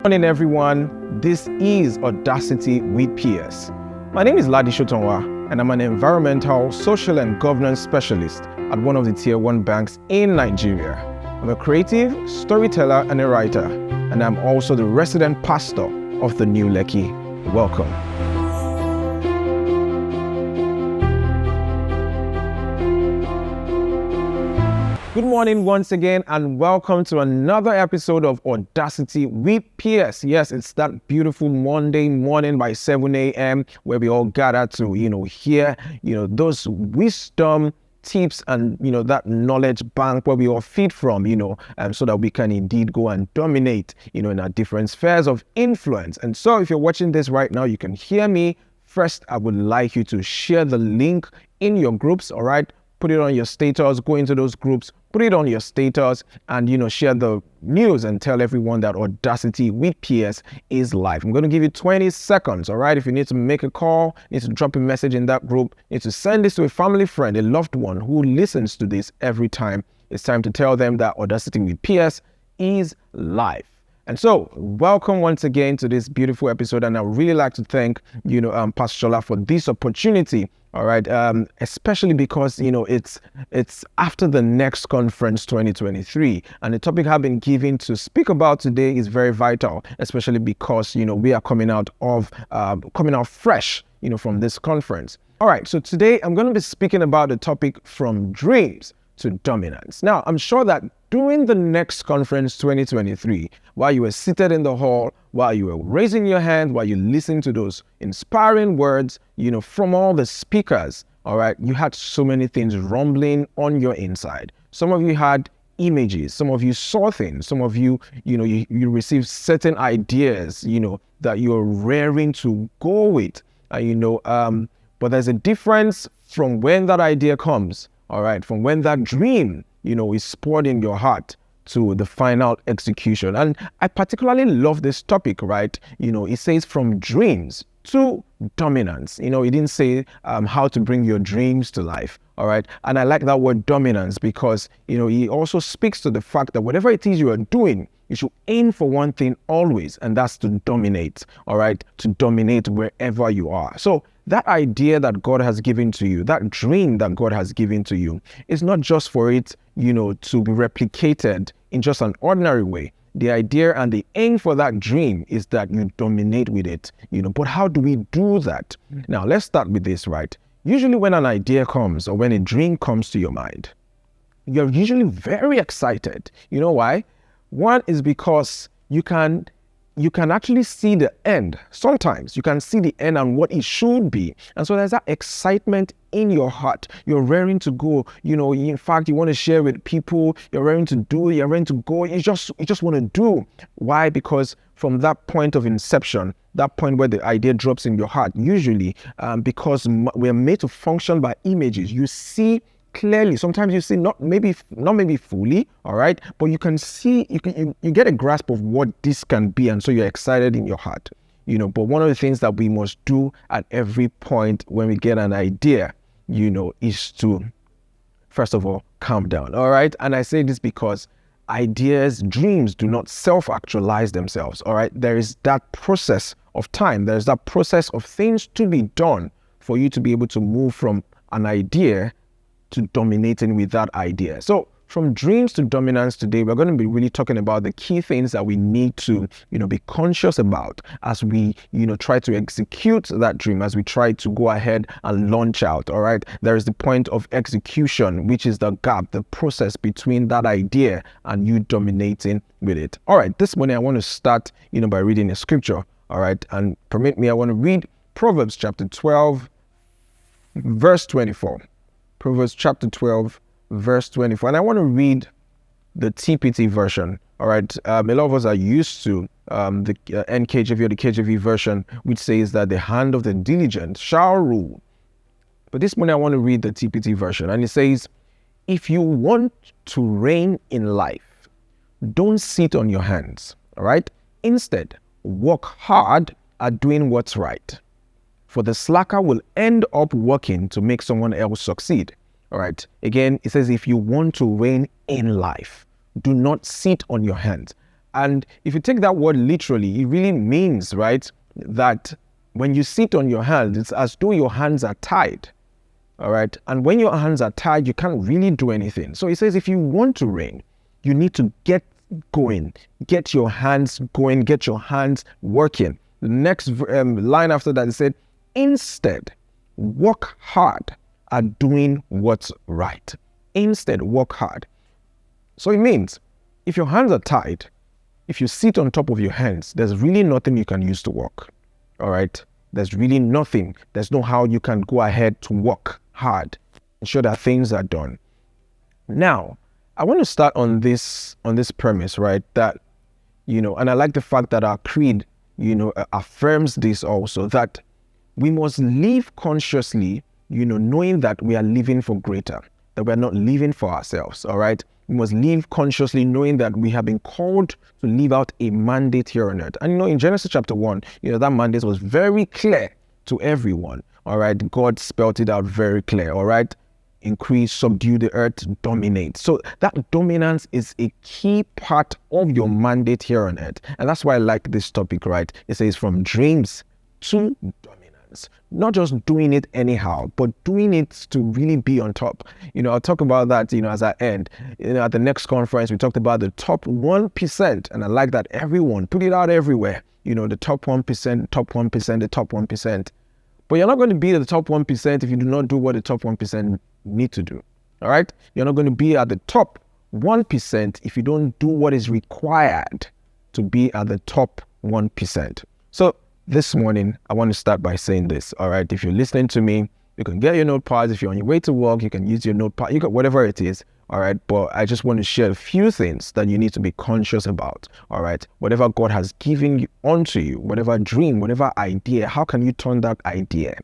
Good morning, everyone. This is Audacity with PS. My name is Ladi Shotonwa, and I'm an environmental, social, and governance specialist at one of the Tier 1 banks in Nigeria. I'm a creative, storyteller, and a writer, and I'm also the resident pastor of the New Lekki. Welcome. Good morning once again, and welcome to another episode of Audacity with PS. Yes, it's that beautiful Monday morning by 7 a.m. where we all gather to, hear, those wisdom tips and, that knowledge bank where we all feed from, so that we can indeed go and dominate, in our different spheres of influence. And so if you're watching this right now, you can hear me. First, I would like you to share the link in your groups, all right? Put it on your status, go into those groups, put it on your status, and, share the news and tell everyone that Audacity with PS is live. I'm going to give you 20 seconds, all right? If you need to make a call, need to drop a message in that group, need to send this to a family friend, a loved one who listens to this every time, it's time to tell them that Audacity with PS is live. And so, welcome once again to this beautiful episode, and I would really like to thank, Pastor Shola for this opportunity. All right, especially because, it's after the next conference 2023, and the topic I've been given to speak about today is very vital, especially because, we are coming out fresh, from this conference. All right, so today I'm going to be speaking about the topic from dreams to dominance. Now, I'm sure that during the next conference 2023, while you were seated in the hall, while you were raising your hand, while you listened to those inspiring words, from all the speakers, all right, you had so many things rumbling on your inside. Some of you had images, some of you saw things, some of you, you received certain ideas, that you're raring to go with, but there's a difference from when that idea comes, all right, from when that dream, is poured in your heart to the final execution. And I particularly love this topic, right? It says from dreams to dominance. It didn't say how to bring your dreams to life, all right? And I like that word dominance because, it also speaks to the fact that whatever it is you are doing, you should aim for one thing always, and that's to dominate, all right? To dominate wherever you are. So that idea that God has given to you, that dream that God has given to you, is not just for it, to be replicated in just an ordinary way. The idea and the aim for that dream is that you dominate with it, but how do we do that? Now, let's start with this, right? Usually when an idea comes or when a dream comes to your mind, you're usually very excited. You know why? One is because you can actually see the end. Sometimes you can see the end and what it should be. And so there's that excitement in your heart. You're raring to go. In fact, you want to share with people. You're raring to do. You're raring to go. You just want to do. Why? Because from that point of inception, that point where the idea drops in your heart, usually because we're made to function by images. You see clearly. Sometimes you see not maybe fully, all right, but you can see, you get a grasp of what this can be, and so you're excited in your heart, but one of the things that we must do at every point when we get an idea, is to first of all calm down, all right? And I say this because ideas, dreams do not self-actualize themselves, all right? There is that process of time, there's that process of things to be done for you to be able to move from an idea to dominating with that idea. So from dreams to dominance today, we're going to be really talking about the key things that we need to, be conscious about as we, try to execute that dream, as we try to go ahead and launch out, all right? There is the point of execution, which is the gap, the process between that idea and you dominating with it. All right, this morning I want to start, by reading a scripture, all right? And permit me, I want to read Proverbs chapter 12, verse 24. Proverbs chapter 12, verse 24. And I want to read the TPT version. All right. A lot of us are used to the NKJV or the KJV version, which says that the hand of the diligent shall rule. But this morning I want to read the TPT version. And it says, if you want to reign in life, don't sit on your hands. All right. Instead, work hard at doing what's right. For the slacker will end up working to make someone else succeed. All right. Again, it says, if you want to reign in life, do not sit on your hands. And if you take that word literally, it really means, right, that when you sit on your hands, it's as though your hands are tied. All right. And when your hands are tied, you can't really do anything. So it says if you want to reign, you need to get going, get your hands going, get your hands working. The next line after that, it said, instead, work hard at doing what's right. Instead, work hard. So it means if your hands are tied, if you sit on top of your hands, there's really nothing you can use to work. All right. There's really nothing. There's no how you can go ahead to work hard, ensure that things are done. Now, I want to start on this premise, right? That, and I like the fact that our creed, affirms this also, that we must live consciously, knowing that we are living for greater, that we're not living for ourselves, all right? We must live consciously knowing that we have been called to live out a mandate here on earth. And in Genesis chapter 1, that mandate was very clear to everyone. All right. God spelled it out very clear. All right. Increase, subdue the earth, dominate. So that dominance is a key part of your mandate here on earth. And that's why I like this topic, right? It says from dreams to dominance. Not just doing it anyhow, but doing it to really be on top. I'll talk about that, as I end. At the next conference, we talked about the top 1%. And I like that everyone, put it out everywhere. The top 1%, top 1%, the top 1%. But you're not going to be at the top 1% if you do not do what the top 1% need to do. All right? You're not going to be at the top 1% if you don't do what is required to be at the top 1%. So this morning, I want to start by saying this. All right? If you're listening to me, you can get your notepads. If you're on your way to work, you can use your notepad. You got whatever it is. All right. But I just want to share a few things that you need to be conscious about. All right. Whatever God has given you onto you, whatever dream, whatever idea, how can you turn that idea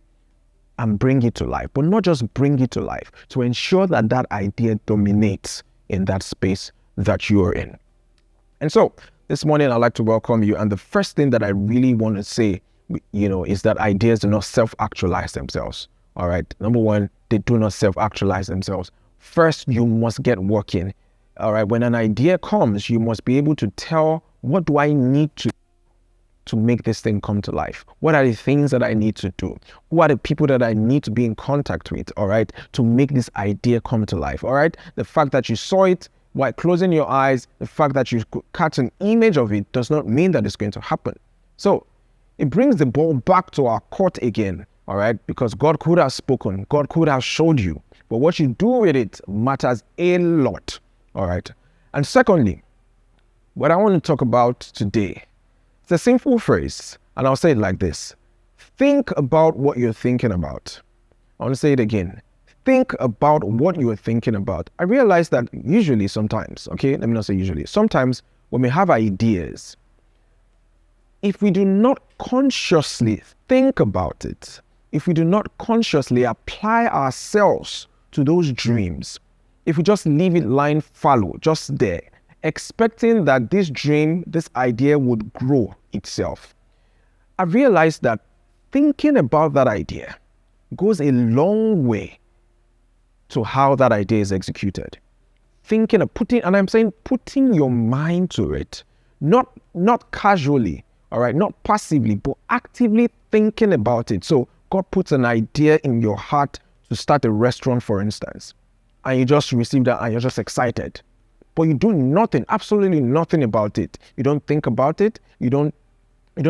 and bring it to life? But not just bring it to life, to ensure that that idea dominates in that space that you are in. And so this morning, I'd like to welcome you. And the first thing that I really want to say, is that ideas do not self-actualize themselves. All right. Number one, they do not self-actualize themselves. First, you must get working. All right. When an idea comes, you must be able to tell, what do I need to make this thing come to life? What are the things that I need to do? Who are the people that I need to be in contact with? All right. To make this idea come to life. All right. The fact that you saw it while closing your eyes, the fact that you catch an image of it does not mean that it's going to happen. So it brings the ball back to our court again. All right. Because God could have spoken. God could have showed you. But what you do with it matters a lot. All right. And secondly, what I want to talk about today, it's a simple phrase, and I'll say it like this. Think about what you're thinking about. I want to say it again. Think about what you're thinking about. I realize that usually sometimes, okay, let me not say usually, sometimes when we have ideas, if we do not consciously think about it, if we do not consciously apply ourselves to those dreams, if we just leave it lying fallow, just there, expecting that this dream, this idea would grow itself, I realized that thinking about that idea goes a long way to how that idea is executed. Thinking of putting your mind to it, not casually, all right, not passively, but actively thinking about it. So God puts an idea in your heart to start a restaurant, for instance, and you just receive that and you're just excited, but you do nothing, absolutely nothing about it. You don't think about it. You don't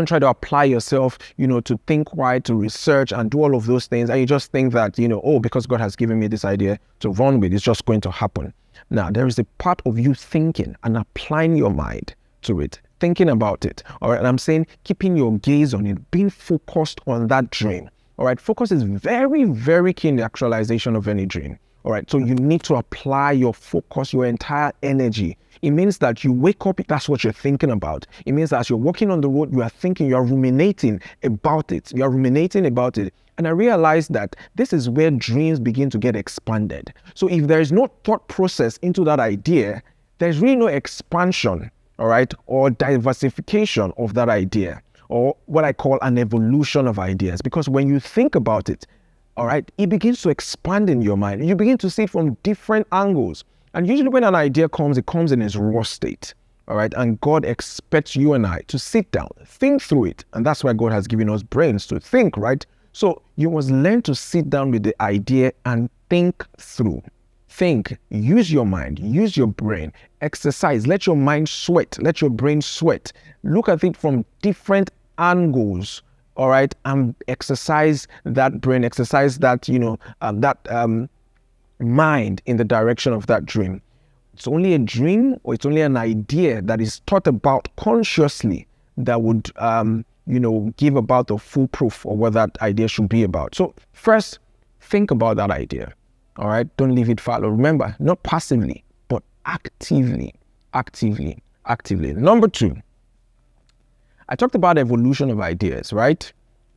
try to apply yourself, to think right, to research and do all of those things. And you just think that, because God has given me this idea to run with, it's just going to happen. Now, there is a part of you thinking and applying your mind to it, thinking about it. All right. And I'm saying keeping your gaze on it, being focused on that dream. All right. Focus is very, very key in the actualization of any dream. All right. So you need to apply your focus, your entire energy. It means that you wake up, that's what you're thinking about. It means that as you're walking on the road, you are thinking, you are ruminating about it. You are ruminating about it. And I realized that this is where dreams begin to get expanded. So if there is no thought process into that idea, there's really no expansion, all right, or diversification of that idea, or what I call an evolution of ideas. Because when you think about it, all right, it begins to expand in your mind. You begin to see it from different angles. And usually when an idea comes, it comes in its raw state. All right. And God expects you and I to sit down, think through it. And that's why God has given us brains to think, right? So you must learn to sit down with the idea and think through. Think, use your mind, use your brain, exercise, let your mind sweat, let your brain sweat. Look at it from different angles, all right? And exercise that brain, exercise that, mind in the direction of that dream. It's only a dream or it's only an idea that is thought about consciously that would, give about the full proof of what that idea should be about. So first, think about that idea, all right? Don't leave it fallow. Remember, not passively, but actively. Number 2, I talked about evolution of ideas, right?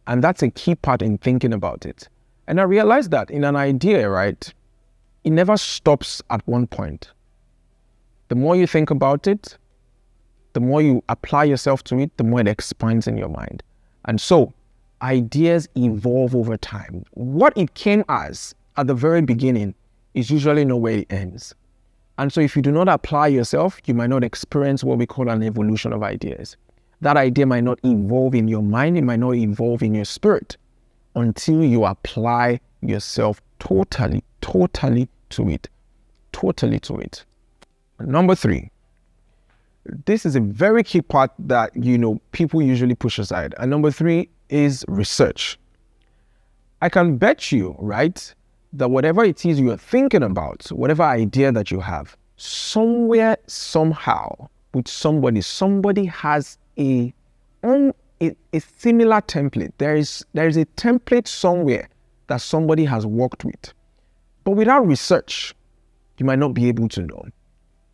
And that's a key part in thinking about it. And I realized that in an idea, right, it never stops at one point. The more you think about it, the more you apply yourself to it, the more it expands in your mind. And so ideas evolve over time. What it came as at the very beginning is usually not where it ends. And so if you do not apply yourself, you might not experience what we call an evolution of ideas. That idea might not evolve in your mind, it might not evolve in your spirit until you apply yourself totally to it. Number 3, this is a very key part that, people usually push aside. And number 3 is research. I can bet you, right, that whatever it is you're thinking about, whatever idea that you have, somewhere, somehow, with somebody has a similar template. There is a template somewhere that somebody has worked with. But without research, you might not be able to know.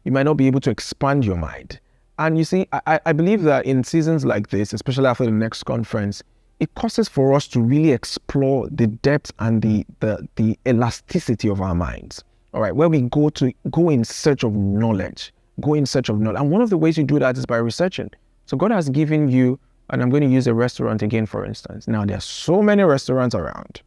You might not be able to expand your mind. And you see, I believe that in seasons like this, especially after the next conference, it causes for us to really explore the depth and the elasticity of our minds. All right, where we go in search of knowledge, And one of the ways you do that is by researching. So God has given you, and I'm going to use a restaurant again, for instance. Now, there are so many restaurants around.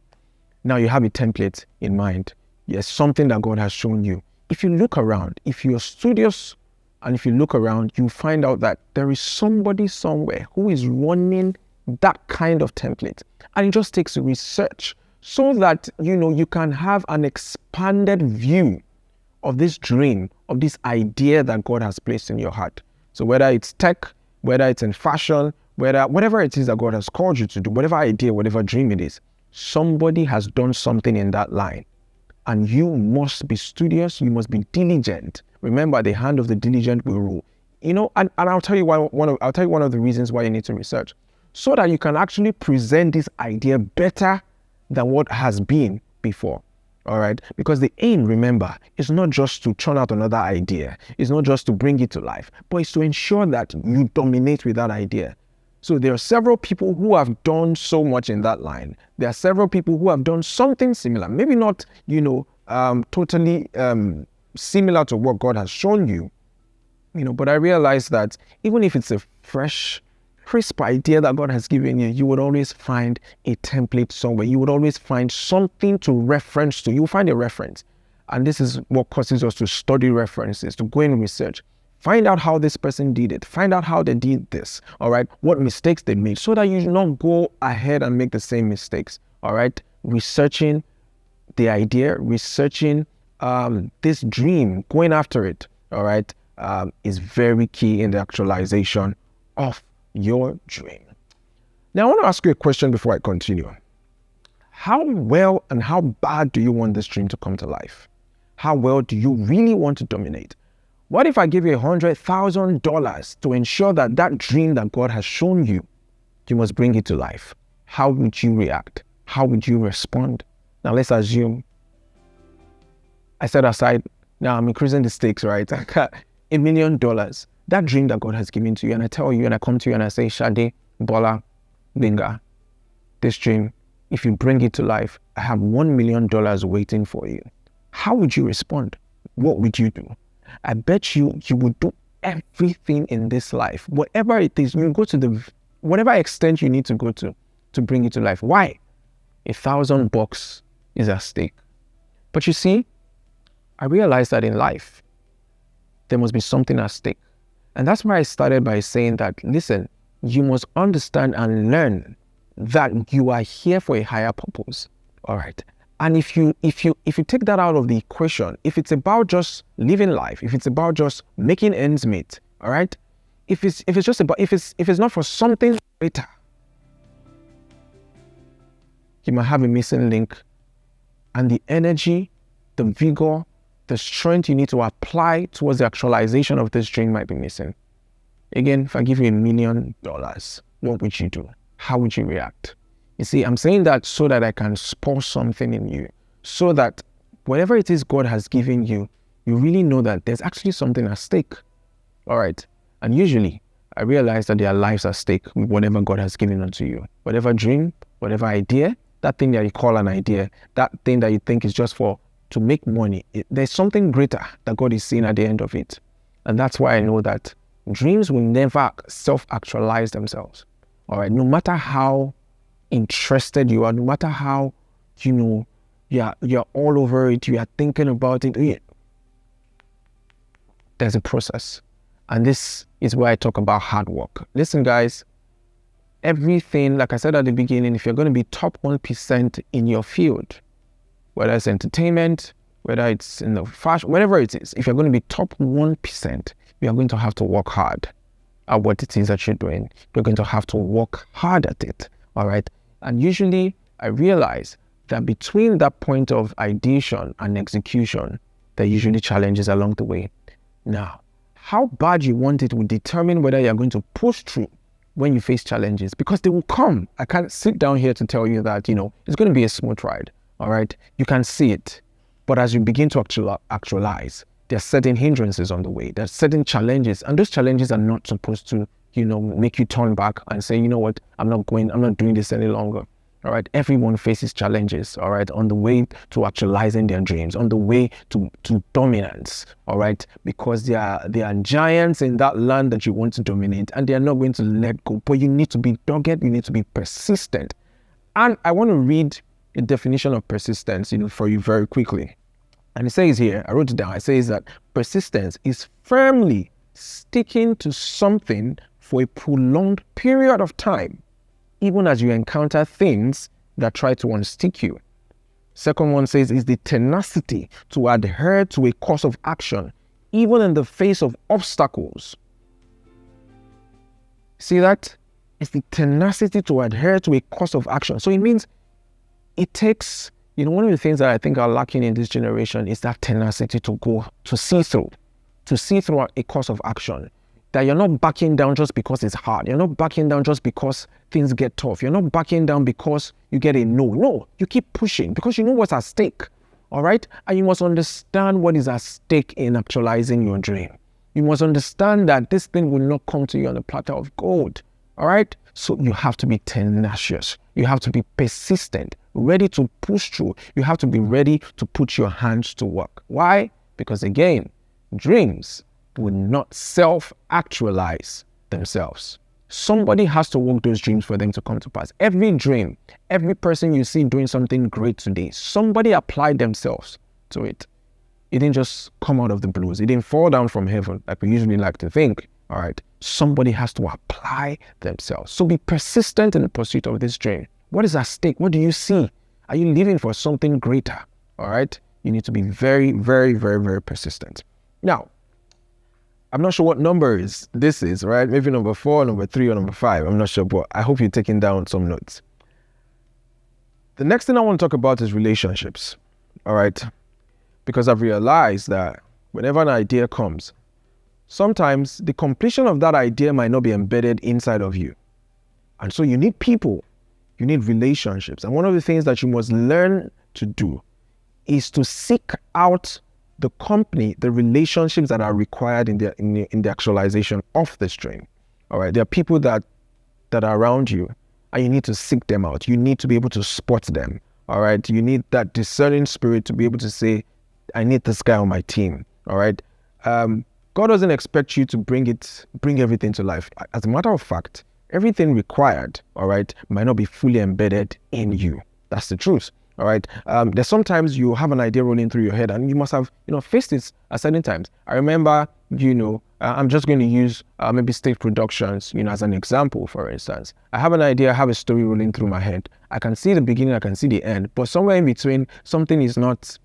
Now you have a template in mind. Yes, something that God has shown you. If you look around, if you're studious, and if you look around, you find out that there is somebody somewhere who is running that kind of template. And it just takes research so that, you can have an expanded view of this dream, of this idea that God has placed in your heart. So whether it's tech, whether it's in fashion, whatever it is that God has called you to do, whatever idea, whatever dream it is, somebody has done something in that line. And you must be studious, you must be diligent. Remember, the hand of the diligent will rule. And I'll tell you one of the reasons why you need to research, so that you can actually present this idea better than what has been before. All right? Because the aim, remember, is not just to churn out another idea. It's not just to bring it to life, but it's to ensure that you dominate with that idea. So there are several people who have done so much in that line. There are several people who have done something similar. Maybe not, totally similar to what God has shown you. But I realize that even if it's a fresh, crisp idea that God has given you, you would always find a template somewhere. You would always find something to reference to. You'll find a reference. And this is what causes us to study references, to go and research. Find out how this person did it. Find out how they did this, all right? What mistakes they made, so that you do not go ahead and make the same mistakes, all right? Researching the idea, researching this dream, going after it, all right, is very key in the actualization of your dream. Now, I want to ask you a question before I continue. How well and how bad do you want this dream to come to life? How well do you really want to dominate? What if I give you $100,000 to ensure that that dream that God has shown you, you must bring it to life? How would you react? How would you respond? Now, let's assume I set aside, now I'm increasing the stakes, right? $1 million. That dream that God has given to you, and I tell you, and I come to you and I say, Shade, Bola, Binga, this dream, if you bring it to life, I have $1 million waiting for you. How would you respond? What would you do? I bet you would do everything in this life, whatever it is, you go to whatever extent you need to go to bring it to life. Why? $1,000 is at stake. But you see, I realized that in life, there must be something at stake. And that's why I started by saying that, listen, you must understand and learn that you are here for a higher purpose. All right. And if you take that out of the equation, if it's about just living life, if it's about just making ends meet, all right, if it's not for something greater, you might have a missing link, and the energy, the vigor, the strength you need to apply towards the actualization of this dream might be missing. Again, if I give you $1 million, what would you do? How would you react? You see, I'm saying that so that I can spur something in you, so that whatever it is God has given you, you really know that there's actually something at stake. All right. And usually, I realize that there are lives at stake with whatever God has given unto you. Whatever dream, whatever idea, that thing that you call an idea, that thing that you think is just to make money, there's something greater that God is seeing at the end of it. And that's why I know that dreams will never self-actualize themselves. All right. No matter how interested you are, no matter how, you're all over it, you are thinking about it, there's a process. And this is where I talk about hard work. Listen, guys, everything, like I said at the beginning, if you're going to be top 1% in your field, whether it's entertainment, whether it's in the fashion, whatever it is, if you're going to be top 1%, you are going to have to work hard at what it is that you're doing. You're going to have to work hard at it. All right. And usually I realize that between that point of ideation and execution, there are usually challenges along the way. Now, how bad you want it will determine whether you're going to push through when you face challenges, because they will come. I can't sit down here to tell you that, it's going to be a smooth ride. All right. You can see it. But as you begin to actualize, there are certain hindrances on the way. There are certain challenges, and those challenges are not supposed to make you turn back and say, you know what, I'm not doing this any longer. All right. Everyone faces challenges, all right, on the way to actualizing their dreams, on the way to dominance, all right, because there are giants in that land that you want to dominate, and they are not going to let go. But you need to be dogged, you need to be persistent. And I want to read a definition of persistence, for you very quickly. And it says here, I wrote it down, it says that persistence is firmly sticking to something for a prolonged period of time, even as you encounter things that try to unstick you. Second one says is the tenacity to adhere to a course of action, even in the face of obstacles. See that? It's the tenacity to adhere to a course of action. So it means it takes, one of the things that I think are lacking in this generation is that tenacity to see through a course of action. That you're not backing down just because it's hard. You're not backing down just because things get tough. You're not backing down because you get a no. No, you keep pushing because you know what's at stake. All right? And you must understand what is at stake in actualizing your dream. You must understand that this thing will not come to you on a platter of gold. All right? So you have to be tenacious. You have to be persistent, ready to push through. You have to be ready to put your hands to work. Why? Because again, dreams will not self-actualize themselves. Somebody has to work those dreams for them to come to pass. Every dream, every person you see doing something great today, somebody applied themselves to it. It didn't just come out of the blues. It didn't fall down from heaven like we usually like to think. All right. Somebody has to apply themselves. So be persistent in the pursuit of this dream. What is at stake? What do you see? Are you living for something greater? All right. You need to be very, very, very, very persistent. Now, I'm not sure what number this is, right? Maybe number 4, number 3, or number 5. I'm not sure, but I hope you're taking down some notes. The next thing I want to talk about is relationships, all right? Because I've realized that whenever an idea comes, sometimes the completion of that idea might not be embedded inside of you. And so you need people, you need relationships. And one of the things that you must learn to do is to seek out the company, the relationships that are required in the actualization of this dream. All right, there are people that are around you, and you need to seek them out. You need to be able to spot them. All right, you need that discerning spirit to be able to say, I need this guy on my team. All right, God doesn't expect you to bring everything to life. As a matter of fact, everything required, all right, might not be fully embedded in you. That's the truth. All right. There's sometimes you have an idea rolling through your head, and you must have, faced it at certain times. I remember, I'm just going to use maybe stage productions, as an example. For instance, I have an idea, I have a story rolling through my head. I can see the beginning, I can see the end, but somewhere in between, something is not,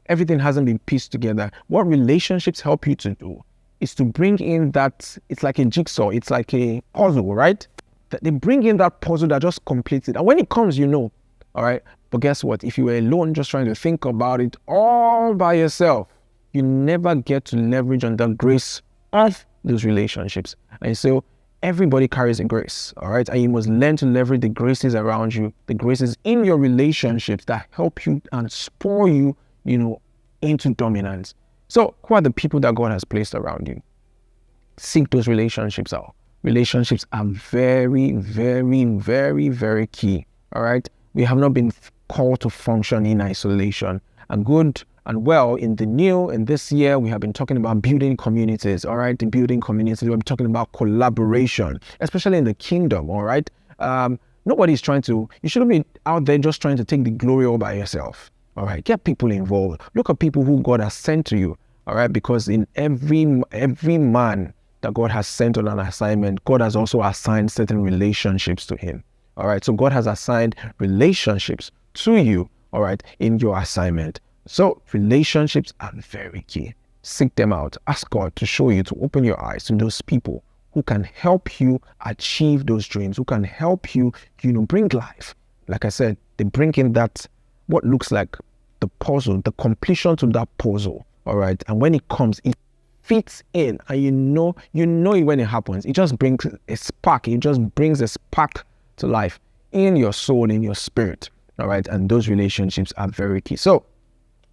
everything hasn't been pieced together. What relationships help you to do is to bring in that, it's like a jigsaw, it's like a puzzle, right? That they bring in that puzzle that just completes it. And when it comes, all right? But guess what? If you were alone just trying to think about it all by yourself, you never get to leverage on the grace of those relationships. And so everybody carries a grace, all right? And you must learn to leverage the graces around you, the graces in your relationships that help you and spur you, into dominance. So who are the people that God has placed around you? Seek those relationships out. Relationships are very, very, very, very key, all right? We have not been called to function in isolation. And good and well, in this year, we have been talking about building communities, all right? The building communities, we're talking about collaboration, especially in the kingdom, all right? Nobody's you shouldn't be out there just trying to take the glory all by yourself, all right? Get people involved. Look at people who God has sent to you, all right? Because in every man that God has sent on an assignment, God has also assigned certain relationships to him, all right? So God has assigned relationships to you, all right, in your assignment. So relationships are very key. Seek them out. Ask God to show you, to open your eyes to those people who can help you achieve those dreams, who can help you, bring life. Like I said, they bring in that, what looks like the puzzle, the completion to that puzzle, all right? And when it comes, it fits in, and you know it when it happens. It just brings a spark. It just brings a spark to life in your soul, in your spirit, all right? And those relationships are very key. So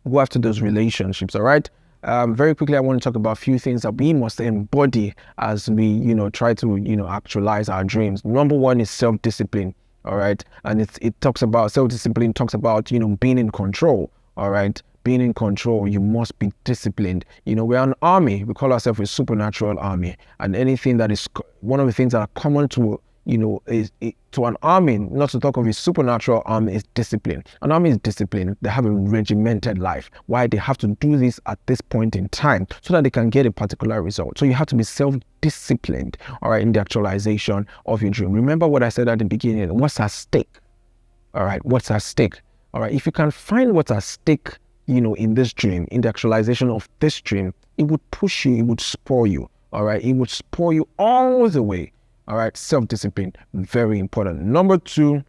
go after those relationships, all right? Very quickly, I want to talk about a few things that we must embody as we, try to, actualize our dreams. Number one is self-discipline, all right? And it talks about, self-discipline talks about, being in control, all right? Being in control, you must be disciplined. We're an army. We call ourselves a supernatural army. And anything that is, one of the things that are common to, to an army, not to talk of a supernatural army, is discipline. An army is disciplined. They have a regimented life. Why? They have to do this at this point in time so that they can get a particular result. So you have to be self-disciplined, all right, in the actualization of your dream. Remember what I said at the beginning. What's at stake? All right, what's at stake? All right, if you can find what's at stake, in this dream, in the actualization of this dream, it would push you, it would spur you, all right? It would spur you all the way. All right, self-discipline, very important. Number two,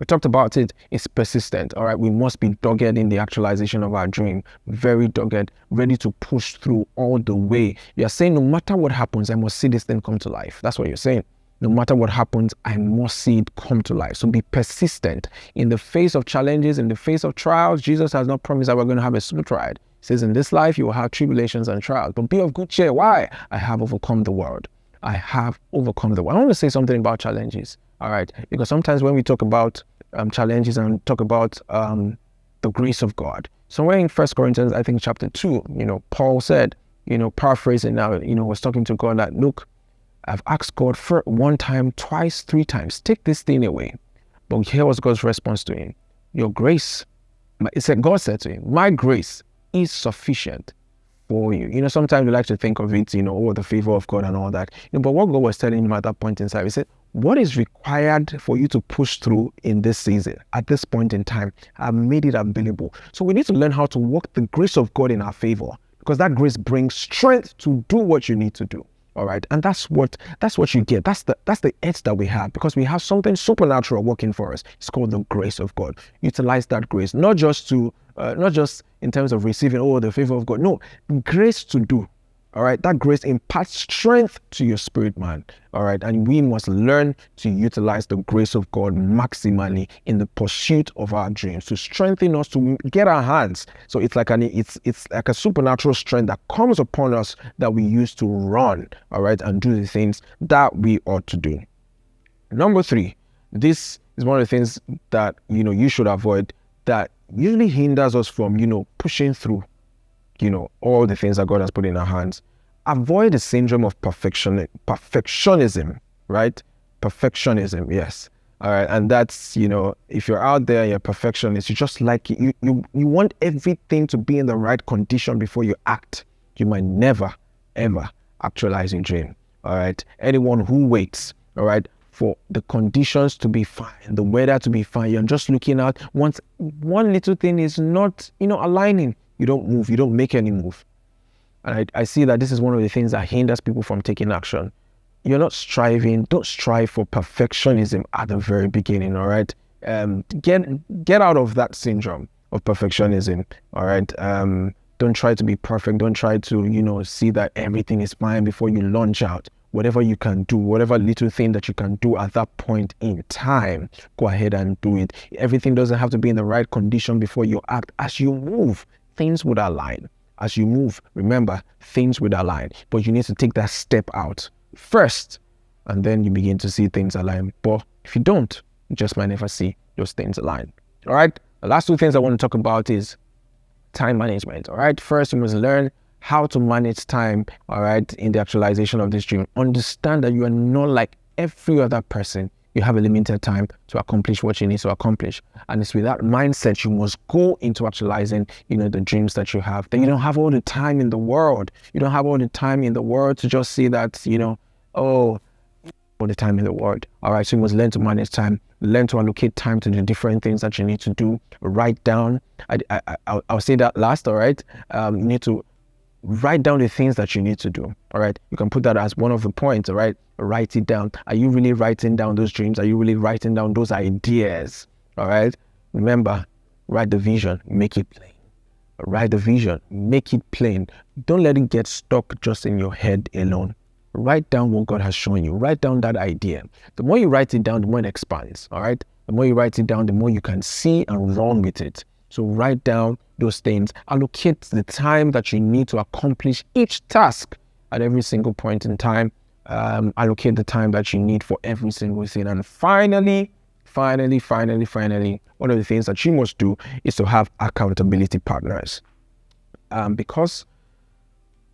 we talked about it, is persistent. All right, we must be dogged in the actualization of our dream, very dogged, ready to push through all the way. You're saying, no matter what happens, I must see this thing come to life. That's what you're saying. No matter what happens, I must see it come to life. So be persistent in the face of challenges, in the face of trials. Jesus has not promised that we're going to have a smooth ride. He says, in this life, you will have tribulations and trials, but be of good cheer. Why? I have overcome the world. I have overcome the world. I want to say something about challenges, all right? Because sometimes when we talk about challenges and talk about the grace of God, somewhere in 1 Corinthians, I think chapter 2, Paul said, paraphrasing now, was talking to God that, look, I've asked God for one time, twice, three times, take this thing away. But here was God's response to him. Your grace, God said to him, my grace is sufficient for you. Sometimes we like to think of it, the favor of God and all that. But what God was telling him at that point in time, he said, what is required for you to push through in this season, at this point in time? I've made it available. So we need to learn how to walk the grace of God in our favor, because that grace brings strength to do what you need to do. All right. And that's what you get. That's the edge that we have, because we have something supernatural working for us. It's called the grace of God. Utilize that grace, not just in terms of receiving, the favor of God. No, grace to do. All right. That grace imparts strength to your spirit, man. All right. And we must learn to utilize the grace of God maximally in the pursuit of our dreams, to strengthen us, to get our hands. So it's like a supernatural strength that comes upon us that we use to run, all right, and do the things that we ought to do. Number three, this is one of the things that, you should avoid, that usually hinders us from, pushing through, all the things that God has put in our hands. Avoid the syndrome of perfectionism, right? Perfectionism, yes. All right. And that's, if you're out there, you're a perfectionist, you just like, you want everything to be in the right condition before you act. You might never, ever actualize your dream. All right. Anyone who waits, all right, for the conditions to be fine, the weather to be fine, you're just looking at once one little thing is not, aligning, you don't move, you don't make any move. And I see that this is one of the things that hinders people from taking action. You're not striving, don't strive for perfectionism at the very beginning, all right? Get out of that syndrome of perfectionism, all right? Don't try to be perfect. Don't try to, see that everything is fine before you launch out. Whatever you can do, whatever little thing that you can do at that point in time, go ahead and do it. Everything doesn't have to be in the right condition before you act. As you move, things would align. As you move, remember, things would align. But you need to take that step out first, and then you begin to see things align. But if you don't, you just might never see those things align. All right? The last two things I want to talk about is time management. All right? First, you must learn how to manage time, all right, in the actualization of this dream. Understand that you are not like every other person. You have a limited time to accomplish what you need to accomplish. And it's with that mindset you must go into actualizing, the dreams that you have. Then you don't have all the time in the world. You don't have all the time in the world to just see that, all the time in the world. All right, so you must learn to manage time. Learn to allocate time to the different things that you need to do. Write down. I'll say that last, all right? You need to write down the things that you need to do. All right, you can put that as one of the points. All right, write it down. Are you really writing down those dreams? Are you really writing down those ideas? All right, remember, write the vision, make it plain. Write the vision, make it plain. Don't let it get stuck just in your head alone. Write down what God has shown you. Write down that idea. The more you write it down, the more it expands. All right, the more you write it down, the more you can see and run with it. So write down those things. Allocate the time that you need to accomplish each task at every single point in time. Allocate the time that you need for every single thing. And finally, one of the things that you must do is to have accountability partners. Because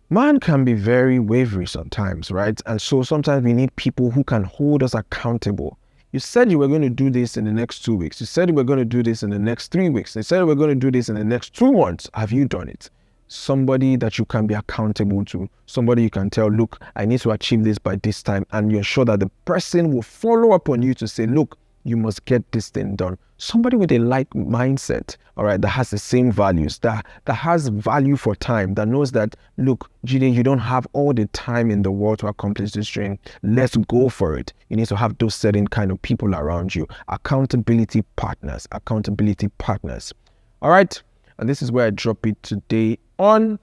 man can be very wavery sometimes, right? And so sometimes we need people who can hold us accountable. You said you were going to do this in the next 2 weeks. You said you were going to do this in the next 3 weeks. You said you were going to do this in the next 2 months. Have you done it? Somebody that you can be accountable to. Somebody you can tell, look, I need to achieve this by this time. And you're sure that the person will follow up on you to say, look, you must get this thing done. Somebody with a like mindset, all right, that has the same values, that has value for time, that knows that, look, Jide, you don't have all the time in the world to accomplish this dream. Let's go for it. You need to have those certain kind of people around you. Accountability partners. All right, and this is where I drop it today on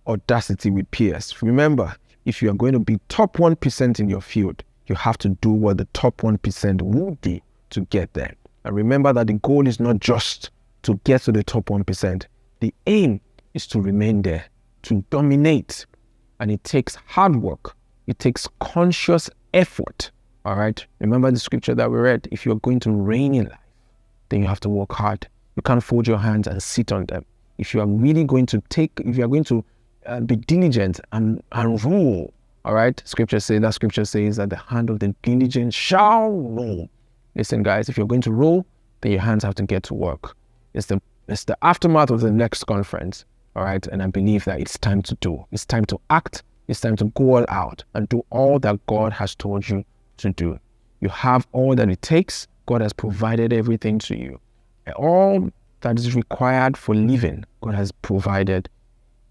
Audacity with PS. Remember, if you are going to be top 1% in your field, you have to do what the top 1% will do to get there. And remember that the goal is not just to get to the top 1%. The aim is to remain there, to dominate. And it takes hard work. It takes conscious effort. All right. Remember the scripture that we read. If you're going to reign in life, then you have to work hard. You can't fold your hands and sit on them. If you are really going to be diligent and rule, all right, scripture says that the hand of the diligent shall rule. Listen, guys, if you're going to rule, then your hands have to get to work. It's the aftermath of the next conference, all right? And I believe that it's time to do. It's time to act. It's time to go all out and do all that God has told you to do. You have all that it takes. God has provided everything to you. And all that is required for living, God has provided,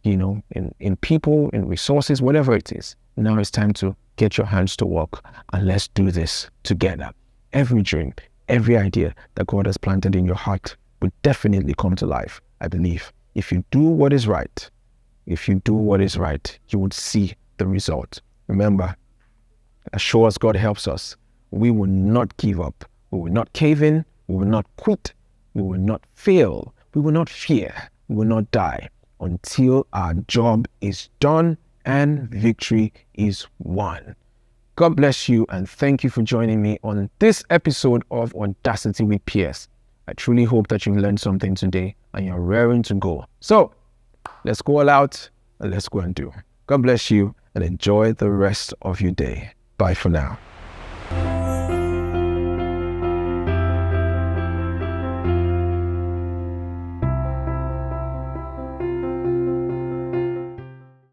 in people, in resources, whatever it is. Now it's time to get your hands to work, and let's do this together. Every dream, every idea that God has planted in your heart will definitely come to life, I believe. If you do what is right, you would see the result. Remember, as sure as God helps us, we will not give up. We will not cave in. We will not quit. We will not fail. We will not fear. We will not die until our job is done and victory is won. God bless you, and thank you for joining me on this episode of Audacity with PS. I truly hope that you've learned something today and you're raring to go. So let's go all out and let's go and do. God bless you and enjoy the rest of your day. Bye for now.